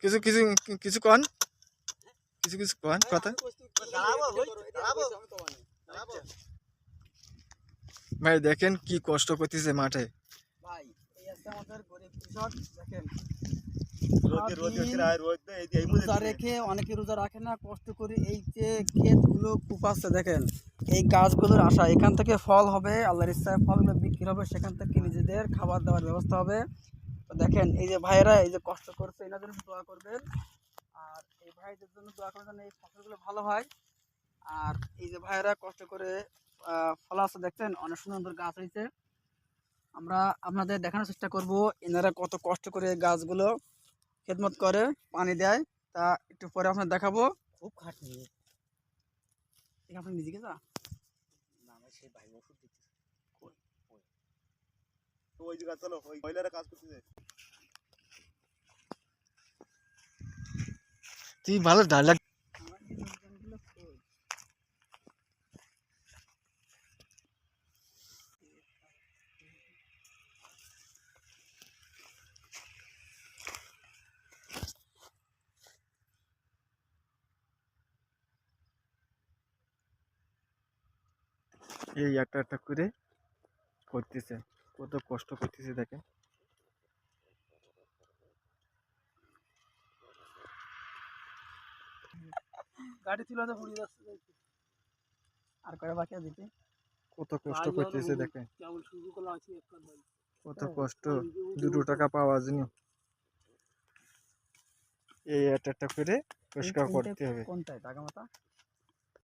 কিছু কিছু কিছু কন কিছু কিছু কন কথা ভাই দেখেন কি কষ্ট করতেছে মাঠে ভাই এই আছে আমাদের গরিব কৃষক দেখেন রোজা রেখে অনেকে রোজা রাখে না কষ্ট করে এই যে ক্ষেতগুলো কুপাচ্ছে দেখেন এই গাছগুলোর আশা এখান থেকে ফল হবে আল্লাহর ইচ্ছায় ফলগুলো বিক্রি হবে সেখান থেকে নিজেদের খাবার দাবার ব্যবস্থা হবে তো দেখেন এই যে ভাইয়েরা এই যে কষ্ট করছে এনাদের জন্য দোয়া করবেন আর এই ভাইদের জন্য দোয়া করবেন এই ফসলগুলো ভালো হয় আর এই যে ভাইয়েরা কষ্ট করে ফল আছে দেখছেন অনেক সুন্দর গাছ হয়েছে আমরা আপনাদের দেখানোর চেষ্টা করব এনারা কত কষ্ট করে গাছগুলো খেদমত করে পানি দেয় তা একটু পরে আপনার দেখাবো খুব খাটনি আপনি নিজেকে যা না সেই ভাই ওষুধ দিতে তো ওই জায়গা চলো ওই মহিলারা কাজ করতেছে তুই ভালো ডায়লগ এই একটা একটা করে করতেছে কত কষ্ট করতেছে দেখেন গাড়ি তুলে তো পড়ে যাচ্ছে আর কয়টা বাকি দিতে কত কষ্ট করতেছে দেখেন কত কষ্ট 2 টাকা পাওয়ার জন্য এই একটা একটা করে পরিষ্কার করতে হবে কোনটায় টাকা মাথা